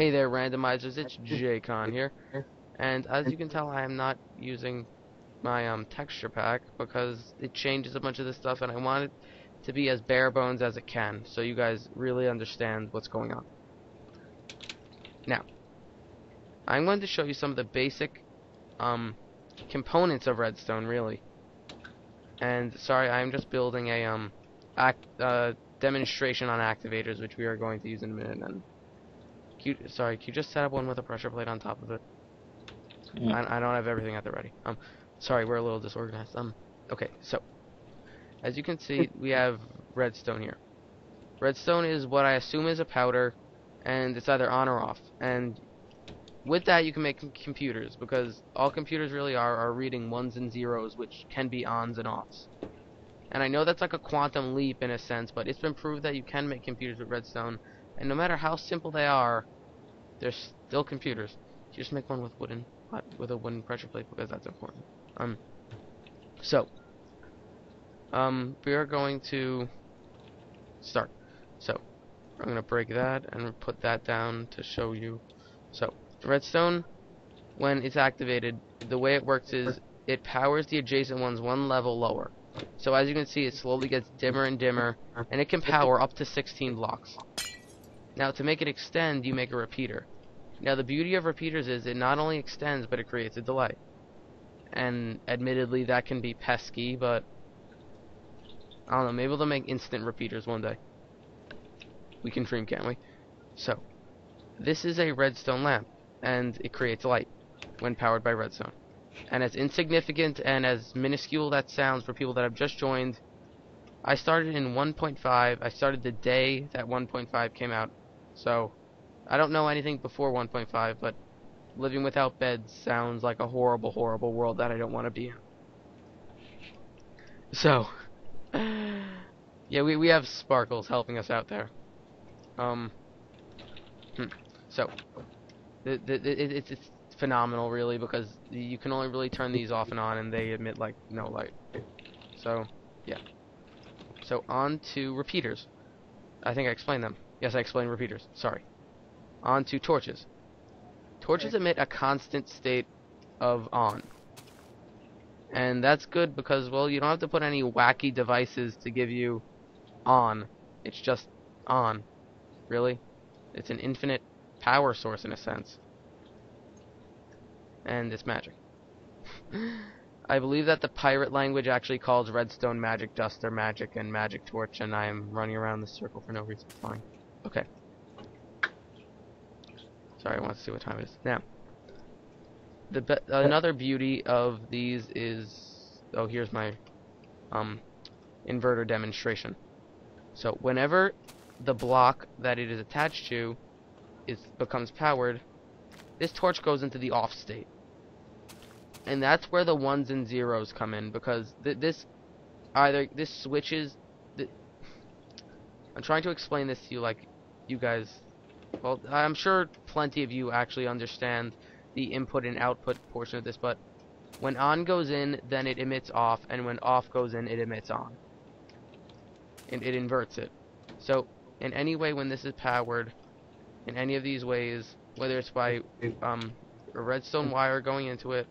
Hey there, randomizers, it's JCon here, and as you can tell, I am not using my texture pack because it changes a bunch of this stuff, and I want it to be as bare bones as it can, so you guys really understand what's going on. Now, I'm going to show you some of the basic components of Redstone, really. And sorry, I'm just building a demonstration on activators, which we are going to use in a minute. And sorry, can you just set up one with a pressure plate on top of it? Yeah. I don't have everything at the ready. Sorry, we're a little disorganized. Okay, so as you can see, we have redstone here. Redstone is what I assume is a powder, and it's either on or off. And with that, you can make computers, because all computers really are reading ones and zeros, which can be ons and offs. And I know that's like a quantum leap in a sense, but it's been proved that you can make computers with redstone, and no matter how simple they are, they're still computers. You just make one with a wooden pressure plate, because that's important. We are going to start. So I'm going to break that and put that down to show you. So redstone, when it's activated, the way it works is it powers the adjacent ones one level lower. So as you can see, it slowly gets dimmer and dimmer, and it can power up to 16 blocks. Now to make it extend, you make a repeater. Now the beauty of repeaters is it not only extends, but it creates a delay. And admittedly, that can be pesky, but I don't know, maybe they'll make instant repeaters one day. We can dream, can't we? So, this is a redstone lamp, and it creates light when powered by redstone. And as insignificant and as minuscule that sounds for people that have just joined, I started in 1.5. I started the day that 1.5 came out. So, I don't know anything before 1.5, but living without beds sounds like a horrible, horrible world that I don't want to be in. So, yeah, we have Sparkles helping us out there. So, it's phenomenal, really, because you can only really turn these off and on, and they emit, like, no light. So, yeah. So, on to repeaters. I think I explained them. Yes, I explained repeaters. Sorry. On to torches. Torches emit a constant state of on. And that's good because, well, you don't have to put any wacky devices to give you on. It's just on. Really? It's an infinite power source in a sense. And it's magic. I believe that the pirate language actually calls redstone magic dust or magic and magic torch, and I am running around the circle for no reason. Fine. Okay. Sorry, I want to see what time it is. Now, another beauty of these is... Oh, here's my inverter demonstration. So, whenever the block that it is attached to becomes powered, this torch goes into the off state. And that's where the ones and zeros come in, because this switches... I'm trying to explain this to you like you guys... Well, I'm sure plenty of you actually understand the input and output portion of this, but when on goes in, then it emits off, and when off goes in, it emits on. And it inverts it. So, in any way when this is powered, in any of these ways, whether it's by a redstone wire going into it,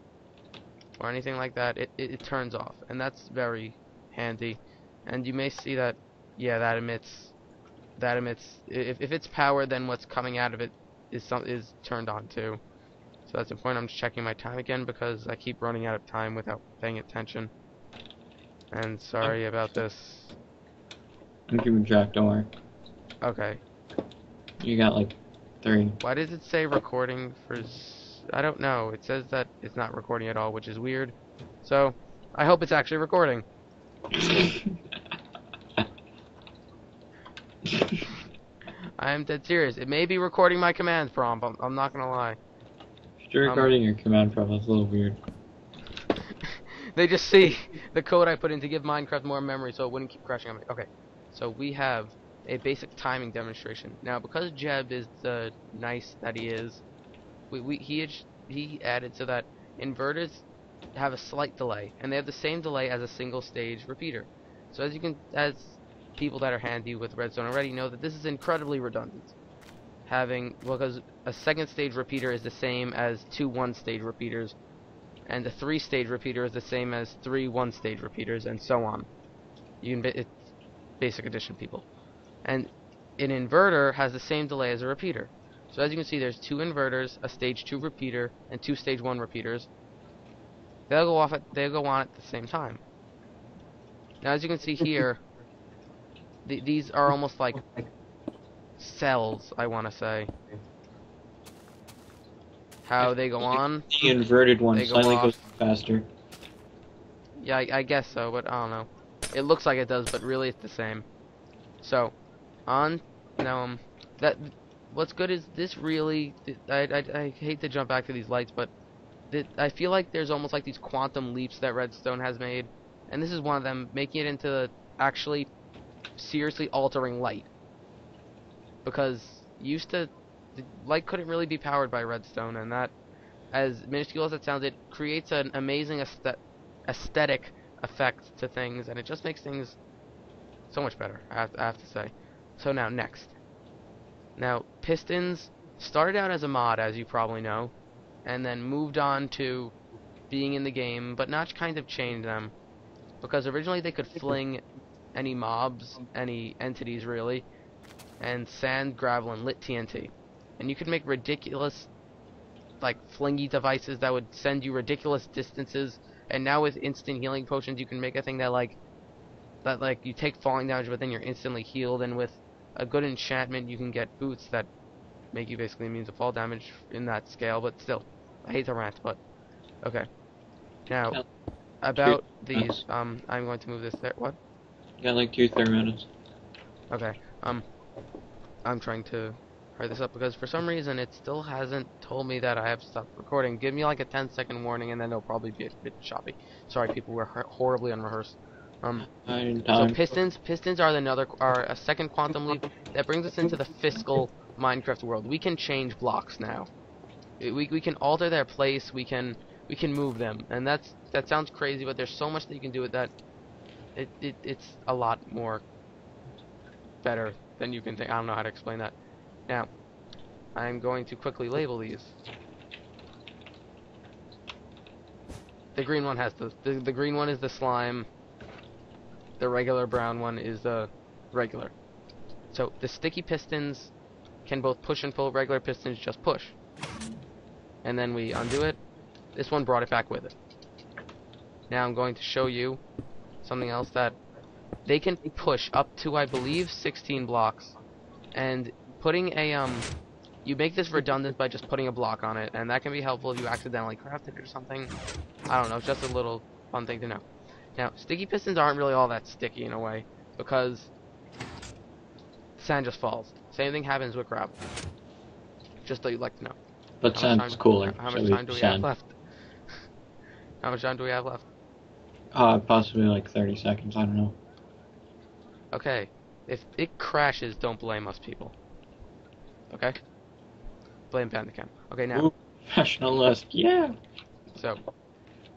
or anything like that, it turns off. And that's very handy. And you may see that, yeah, that emits, if it's powered, then what's coming out of it is turned on too. So that's important. I'm just checking my time again because I keep running out of time without paying attention. And sorry about this. I'm keeping track, don't worry. Okay. You got like 3. Why does it say recording for... I don't know. It says that it's not recording at all, which is weird. So, I hope it's actually recording. I am dead serious. It may be recording my command prompt. I'm not gonna lie. If you're recording your command prompt, that's a little weird. They just see the code I put in to give Minecraft more memory so it wouldn't keep crashing on me. Okay, so we have a basic timing demonstration. Now, because Jeb is the nice that he is, he added so that inverters have a slight delay, and they have the same delay as a single stage repeater. So as people that are handy with redstone already know that this is incredibly redundant. having, well, because a second stage repeater is the same as two one-stage repeaters, and a three-stage repeater is the same as three one-stage repeaters, and so on. It's basic addition, people. And an inverter has the same delay as a repeater. So as you can see, there's two inverters, a stage 2 repeater, and two stage 1 repeaters. They'll go on at the same time. Now, as you can see here, these are almost like cells, I want to say. How they go on. The inverted one they go slightly off. goes faster. Yeah, I guess so, but I don't know. It looks like it does, but really it's the same. So, on now, what's good is this really. I hate to jump back to these lights, but I feel like there's almost like these quantum leaps that Redstone has made, and this is one of them, making it into actually seriously altering light. Because the light couldn't really be powered by Redstone, and that, as minuscule as it sounds, it creates an amazing aesthetic effect to things, and it just makes things so much better, I have to say. So now, next. Now, pistons started out as a mod, as you probably know, and then moved on to being in the game, but Notch kind of changed them. Because originally they could fling any mobs, any entities really, and sand, gravel, and lit TNT. And you could make ridiculous, like, flingy devices that would send you ridiculous distances. And now with instant healing potions, you can make a thing that you take falling damage, but then you're instantly healed. And with a good enchantment, you can get boots that make you basically immune to fall damage in that scale. But still, I hate to rant, but okay. Now, about these, I'm going to move this there. What? Got like 2-3 minutes. Okay. I'm trying to hurry this up because for some reason it still hasn't told me that I have stopped recording. Give me like a 10-second warning, and then it'll probably be a bit choppy. Sorry, people, we're horribly unrehearsed. So pistons are a second quantum leap that brings us into the physical Minecraft world. We can change blocks now. We can alter their place. We can move them, and that sounds crazy, but there's so much that you can do with that. It's a lot more better than you can think. I don't know how to explain that. Now, I'm going to quickly label these. The green one has the green one is the slime. The regular brown one is the regular. So the sticky pistons can both push and pull. Regular pistons just push. And then we undo it. This one brought it back with it. Now I'm going to show you something else that they can push up to, I believe, 16 blocks. And putting a you make this redundant by just putting a block on it, and that can be helpful if you accidentally craft it or something. I don't know, it's just a little fun thing to know. Now, sticky pistons aren't really all that sticky in a way, because sand just falls. Same thing happens with gravel. Just so you'd like to know. But sand's cooler. How much time do we have left? How much time do we have left? Possibly like 30 seconds, I don't know. Okay. If it crashes, don't blame us, people. Okay? Blame Bandicam. Okay, now. Ooh, professionalist, yeah! So,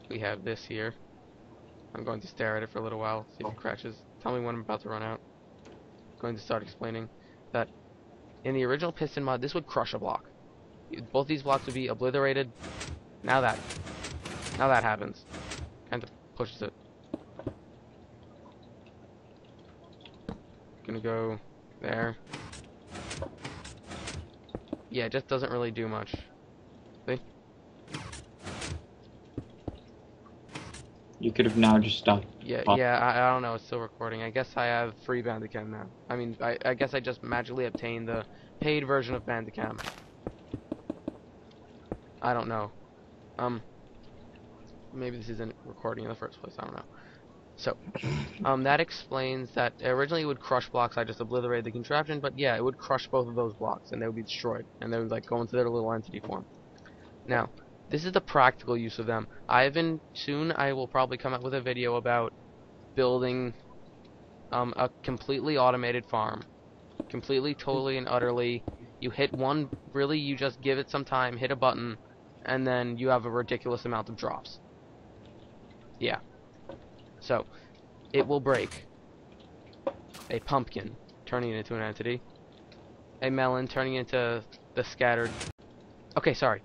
we have this here. I'm going to stare at it for a little while, see if it crashes. Tell me when I'm about to run out. I'm going to start explaining that in the original piston mod, this would crush a block. Both these blocks would be obliterated. Now that happens. Kind of pushes it. Gonna go there. Yeah, it just doesn't really do much. See? You could have now just stopped. Yeah, I don't know, it's still recording. I guess I have free Bandicam now. I mean, I guess I just magically obtained the paid version of Bandicam. I don't know. Maybe this isn't recording in the first place, I don't know. So, that explains that originally it would crush blocks. I just obliterated the contraption, but yeah, it would crush both of those blocks, and they would be destroyed, and they would like go into their little entity form. Now, this is the practical use of them. Soon I will probably come up with a video about building a completely automated farm. Completely, totally, and utterly. You hit one, really, you just give it some time, hit a button, and then you have a ridiculous amount of drops. Yeah. So, it will break a pumpkin, turning it into an entity, a melon turning into the scattered. Okay, sorry.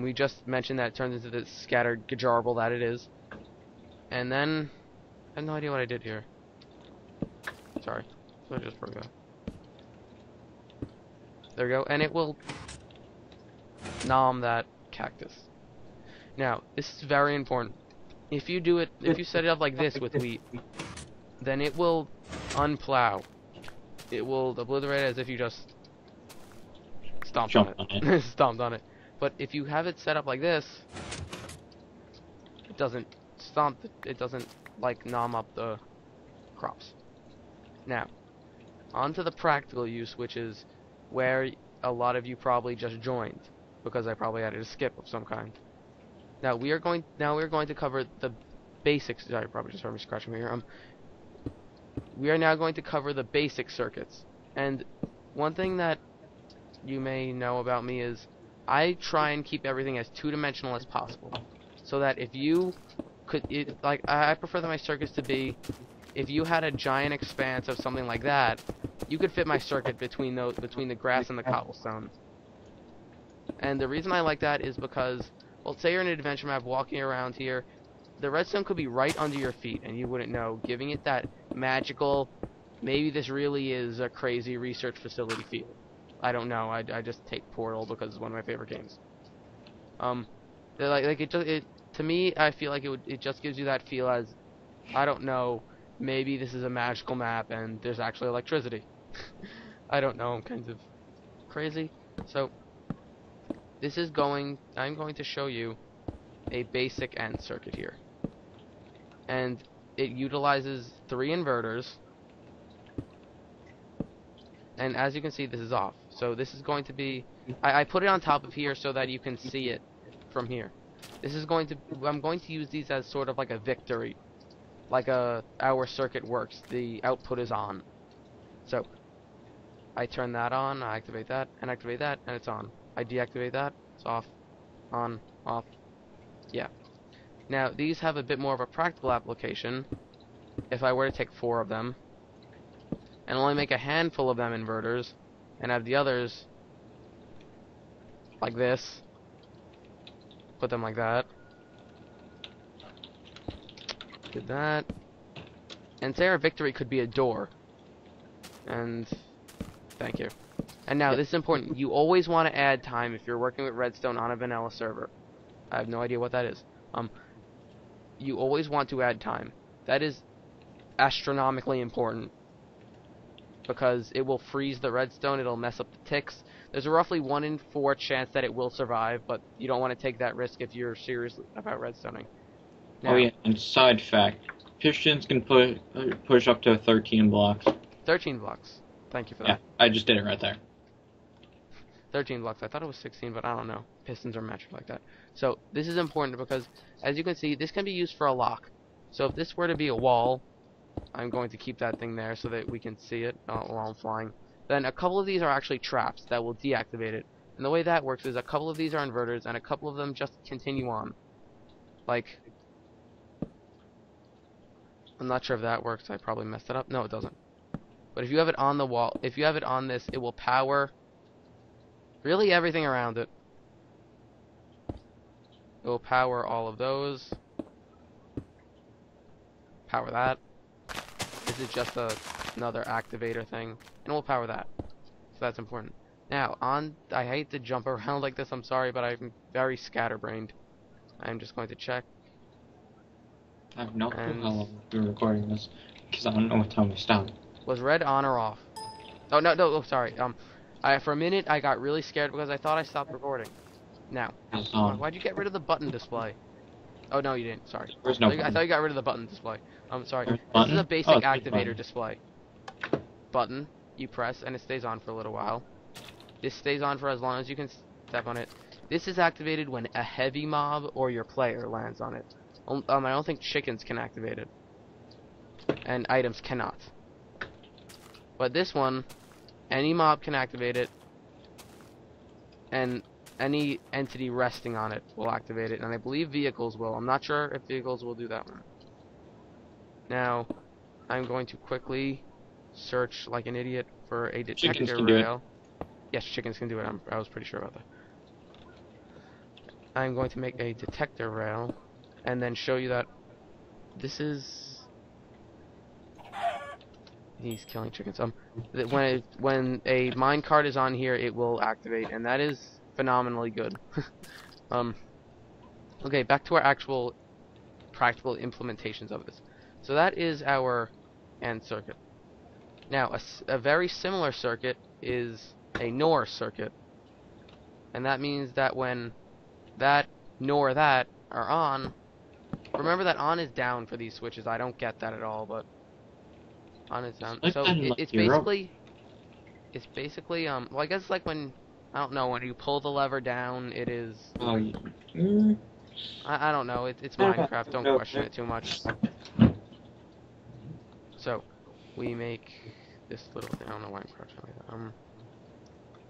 We just mentioned that it turns into the scattered gajarble that it is. And then I have no idea what I did here. Sorry. So I just broke that. There we go. And it will nom that cactus. Now, this is very important. If you do it, if you set it up like this with wheat, then it will unplow. It will obliterate it as if you just stomped on it. Stomped on it. But if you have it set up like this, it doesn't stomp. It doesn't like nom up the crops. Now, on to the practical use, which is where a lot of you probably just joined, because I probably added a skip of some kind. Now we are going to cover the basics. Sorry, probably just heard me scratching my ear. We are now going to cover the basic circuits. And one thing that you may know about me is I try and keep everything as two-dimensional as possible, so that if you could, I prefer my circuits to be, if you had a giant expanse of something like that, you could fit my circuit between the grass and the cobblestone. And the reason I like that is because, well, say you're in an adventure map walking around here, the redstone could be right under your feet and you wouldn't know, giving it that magical, maybe this really is a crazy research facility feel. I don't know. I just take Portal because it's one of my favorite games. To me, I feel like it just gives you that feel as, I don't know, maybe this is a magical map and there's actually electricity. I don't know. I'm kind of crazy. So I'm going to show you a basic end circuit here. And it utilizes 3 inverters. And as you can see, this is off. So this is going to be, I put it on top of here so that you can see it from here. I'm going to use these as sort of like a victory. Like our circuit works. The output is on. So I turn that on, I activate that, and it's on. I deactivate that, it's off, on, off. Yeah. Now, these have a bit more of a practical application. If I were to take 4 of them, and only make a handful of them inverters, and have the others like this, put them like that, did that, and say our victory could be a door, and thank you. And now, this is important, you always want to add time if you're working with redstone on a vanilla server. I have no idea what that is. You always want to add time. That is astronomically important, because it will freeze the redstone, it'll mess up the ticks. There's a roughly 1 in 4 chance that it will survive, but you don't want to take that risk if you're serious about redstoning. Now, oh yeah, and side fact, pistons can push up to 13 blocks. 13 blocks. Thank you for that. Yeah, I just did it right there. 13 blocks. I thought it was 16, but I don't know. Pistons are metric like that. So this is important because, as you can see, this can be used for a lock. So if this were to be a wall, I'm going to keep that thing there so that we can see it while I'm flying. Then a couple of these are actually traps that will deactivate it. And the way that works is a couple of these are inverters and a couple of them just continue on. Like, I'm not sure if that works. I probably messed it up. No, it doesn't. But if you have it on the wall, if you have it on this, it will power really everything around it. It will power all of those. Power that. This is just another activator thing. And we'll power that. So that's important. Now, I hate to jump around like this, I'm sorry, but I'm very scatterbrained. I'm just going to check. I have no clue how long we're recording this, because I don't know what time we stopped. Was red on or off? Oh, no, sorry. For a minute, I got really scared because I thought I stopped recording. Now, why'd you get rid of the button display? Oh, no, you didn't. Sorry. There's no I thought you got rid of the button display. I'm sorry. This button? is a basic Oh, activator display. Button, you press, and it stays on for a little while. This stays on for as long as you can step on it. This is activated when a heavy mob or your player lands on it. I don't think chickens can activate it. And items cannot. But this one, any mob can activate it. And any entity resting on it will activate it. And I believe vehicles will. I'm not sure if vehicles will do that one. Now, I'm going to quickly search like an idiot for a detector rail. Yes, chickens can do it. I was pretty sure about that. I'm going to make a detector rail, and then show you that this is... He's killing chickens. That when a minecart is on here, it will activate, and that is phenomenally good. um, okay, back to our actual practical implementations of this. So that is our AND circuit. Now, a very similar circuit is a NOR circuit, and that means that when that nor that are on, remember that on is down for these switches. I don't get that at all, but on is down. Like So that in like it's Europe. basically well, I guess it's like when, I don't know, when you pull the lever down, it is, Oh, mm, I don't know, it's I don't Minecraft, don't know. question it too much. So we make this little thing. I don't know why I'm crouching like that.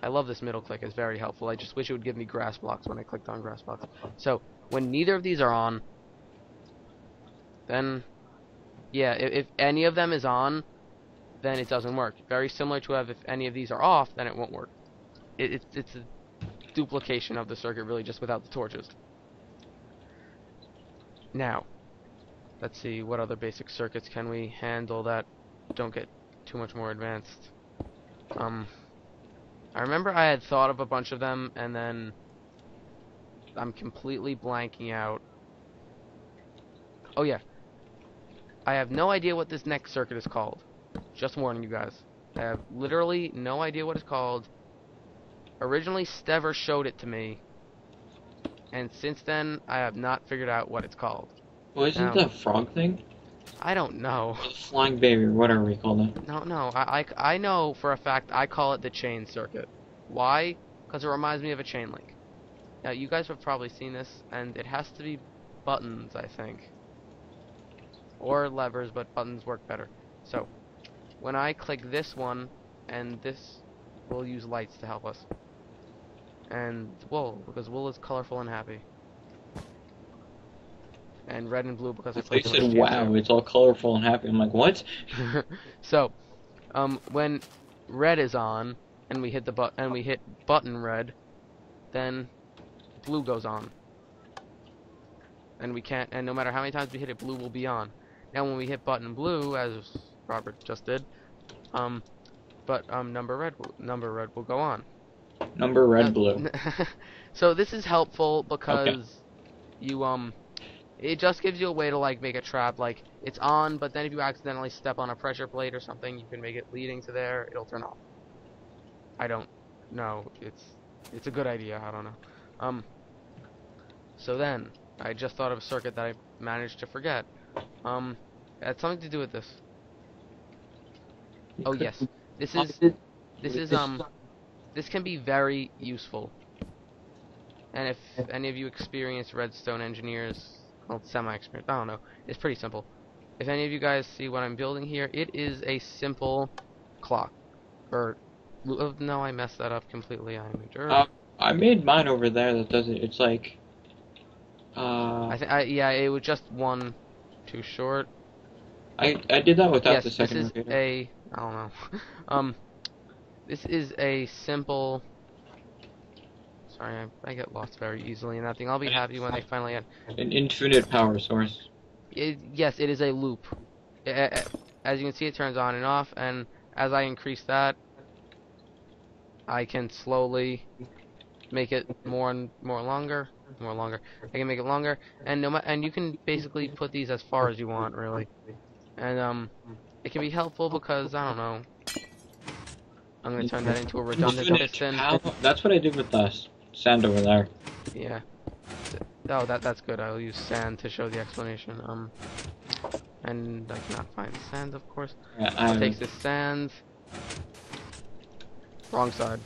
I love this middle click, it's very helpful. I just wish it would give me grass blocks when I clicked on grass blocks. So when neither of these are on, then yeah, if any of them is on, then it doesn't work. Very similar to if any of these are off, then it won't work. It's a duplication of the circuit, really, just without the torches. Now, let's see, what other basic circuits can we handle that don't get too much more advanced? I remember I had thought of a bunch of them, and then I'm completely blanking out. Oh yeah, I have no idea what this next circuit is called. Just warning you guys. I have literally no idea what it's called. Originally, Stever showed it to me, and since then, I have not figured out what it's called. Well, isn't Now, that frog thing? I don't know. Or the flying baby, or whatever we call it. No. I know for a fact I call it the chain circuit. Why? Because it reminds me of a chain link. Now, you guys have probably seen this, and it has to be buttons, I think. Or levers, but buttons work better. So, when I click this one, and this, we'll use lights to help us. And wool, because wool is colorful and happy. And red and blue because I They put too said, much "Wow, TNT. it's all colorful and happy." I'm like, "What?" So, when red is on, and we hit button red, then blue goes on. And we can't, and no matter how many times we hit it, blue will be on. Now when we hit button blue, as Robert just did, number red will go on. Number red, blue. So this is helpful Okay. because you it just gives you a way to like make a trap, like it's on, but then if you accidentally step on a pressure plate or something, you can make it leading to there, it'll turn off. I don't know, it's a good idea, I don't know. So then I just thought of a circuit that I managed to forget. It had something to do with this. Oh yes, this is this is this can be very useful. And if any of you experienced redstone engineers, well, semi-experienced, I don't know, it's pretty simple. If any of you guys see what I'm building here, it is a simple clock. Or, no, I messed that up completely. I'm a jerk. I made mine over there that does it. It's like, Yeah, it was just one too short. I did that without Yes, the this second is repeater. I don't know. This is a simple. Sorry, I get lost very easily in that thing. I'll be happy when they finally end. An infinite power source. Yes, it is a loop. As you can see, it turns on and off, and as I increase that, I can slowly make it more and more longer. I can make it longer, and and you can basically put these as far as you want, really. And it can be helpful because I don't know. I'm gonna turn that into a redundant Infinite piston. power. That's what I did with the sand over there. Yeah. Oh, that's good. I'll use sand to show the explanation. And I cannot find sand, of course. I'll take this sand. Wrong side.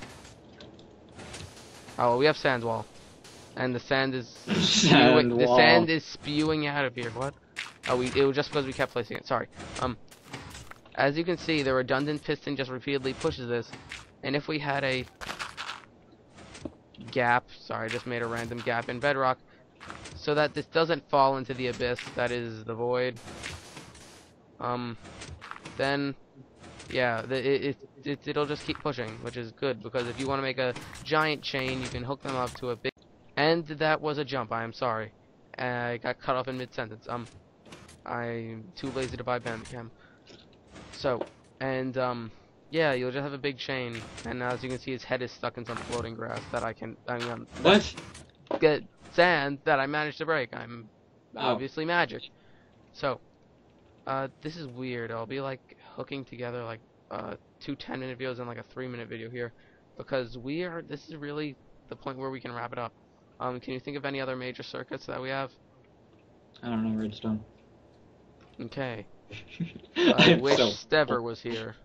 Oh, we have sand wall, and the sand is Sand the wall. sand is spewing out of here. What? Oh, it was just because we kept placing it. Sorry. As you can see, the redundant piston just repeatedly pushes this, and if we had a gap, sorry, I just made a random gap in bedrock, so that this doesn't fall into the abyss that is the void. Then Yeah, it'll just keep pushing, which is good, because if you want to make a giant chain, you can hook them up to a big... And that was a jump, I am sorry. I got cut off in mid-sentence. I'm too lazy to buy Bandicam. So, and, yeah, you'll just have a big chain, and as you can see, his head is stuck in some floating grass that What? get sand that I managed to break. I'm Oh. obviously magic. So, this is weird. I'll be like hooking together like two 10-minute videos and like a 3-minute video here, because this is really the point where we can wrap it up. Can you think of any other major circuits that we have? I don't know, Redstone. Okay. I I'm wish so... Stever was here.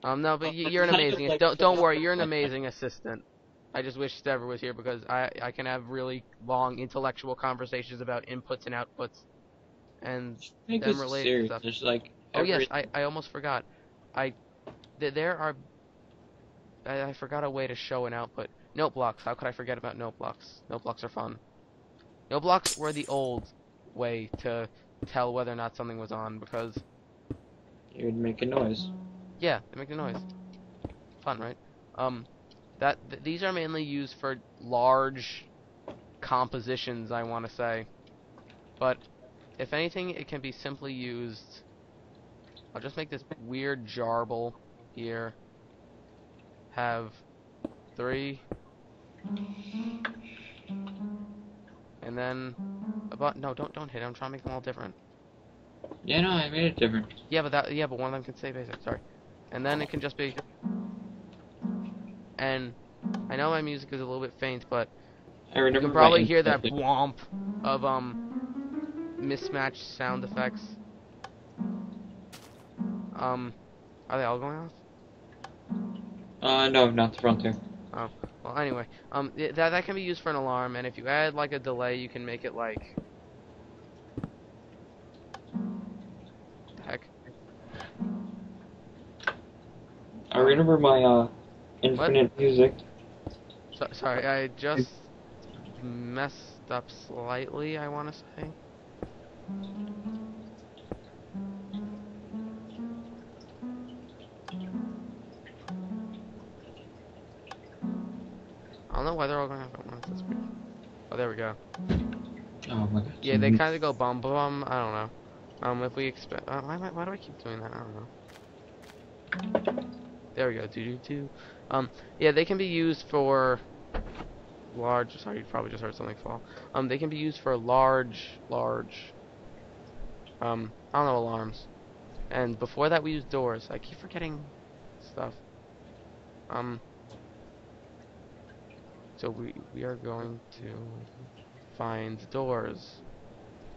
No, but you're an Kind of amazing. like Don't worry, you're an amazing assistant. I just wish Stever was here because I can have really long intellectual conversations about inputs and outputs and Make them this related serious. stuff. There's like Oh yes, every... I almost forgot. I there are I forgot a way to show an output. Note blocks. How could I forget about note blocks? Note blocks are fun. Note blocks were the old way to tell whether or not something was on because It would make a noise. yeah, they make a noise. Fun, right? These are mainly used for large compositions, I want to say. But if anything, it can be simply used. I'll just make this weird jarble here. Have 3, and then about no, don't hit it. I'm trying to make them all different. Yeah, no, I made it different. Yeah, but one of them can stay basic. Sorry, and then it can just be. And I know my music is a little bit faint, but I you can remember my probably hear that internet. whomp of mismatched sound effects. Are they all going off? No, not the front two. Oh, well, anyway, that can be used for an alarm, and if you add like a delay, you can make it like, heck, I remember my what? infinite music. Sorry, I just messed up slightly, I want to say. I don't know why they're all going off at once. That's weird. Oh, there we go. Oh my god. Yeah, they kind of go bum bum. I don't know. If we expect, why do I keep doing that? I don't know. There we go. Do do do. Yeah, they can be used for large. Sorry, you probably just heard something fall. They can be used for large. I don't know, alarms. And before that, we used doors. I keep forgetting stuff. So we are going to find doors.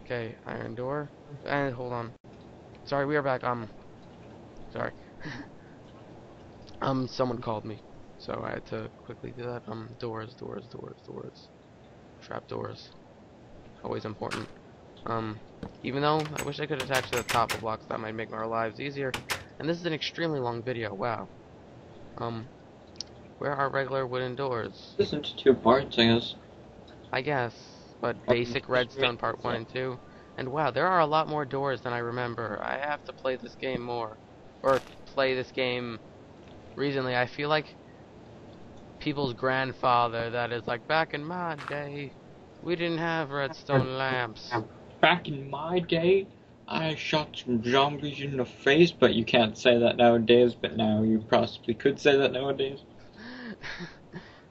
Okay, iron door. And hold on. Sorry, we are back. Sorry. Someone called me, so I had to quickly do that. Doors. Trap doors. Always important. Even though I wish I could attach to the top of blocks, that might make our lives easier. And this is an extremely long video. Wow. Where are regular wooden doors? Listen to 2 parts, I guess. I guess, but basic redstone part 1 and 2. And wow, there are a lot more doors than I remember. I have to play this game more. Or play this game recently. I feel like people's grandfather that is like, back in my day, we didn't have redstone lamps. Back in my day, I shot some zombies in the face, but you can't say that nowadays, but now you possibly could say that nowadays.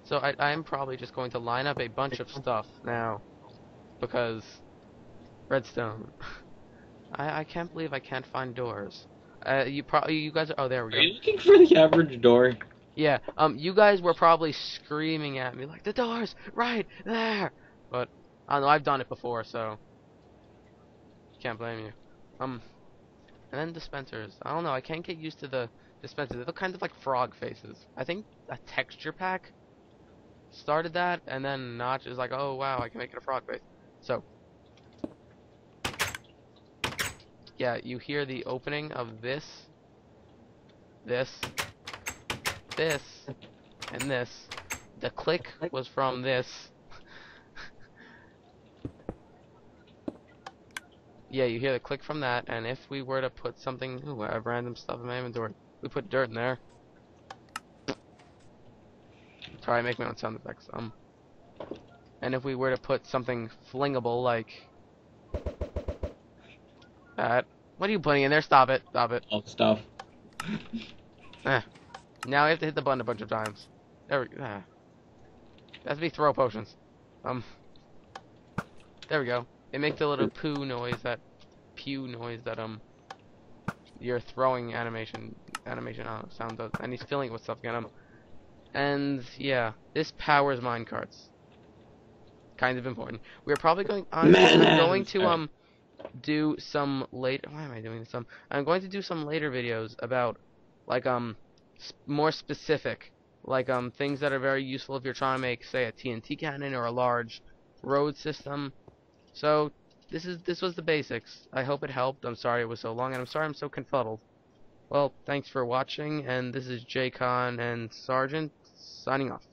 So I'm probably just going to line up a bunch of stuff now, because redstone. I can't believe I can't find doors. You guys are, oh, there we Are go. you looking for the average door? Yeah, you guys were probably screaming at me like, the door's right there! But, I don't know, I've done it before, so can't blame you. And then dispensers. I don't know, I can't get used to the dispensers. They look kind of like frog faces. I think a texture pack started that, and then Notch is like, oh wow, I can make it a frog face. So, yeah, you hear the opening of this, and this. The click was from this. yeah, you hear the click from that, and if we were to put something, ooh, I have random stuff in my inventory. We put dirt in there. Sorry, I make my own sound effects. And if we were to put something flingable like that, what are you putting in there? Stop it! Stop it! All stuff. Eh. Now I have to hit the button a bunch of times. There we go. Ah. That's me throw potions. Um, there we go. It makes a little poo noise, that pew noise that your throwing animation sound does, and he's filling it with stuff again. And yeah, this powers minecarts. Kind of important. We're probably going, honestly, I'm going to Sorry. do some later. Why am I doing this? I'm going to do some later videos about like more specific, like things that are very useful if you're trying to make, say, a TNT cannon or a large road system. So this was the basics. I hope it helped. I'm sorry it was so long, and I'm sorry I'm so confuddled. Well, thanks for watching, and this is Jaycon and Sergeant signing off.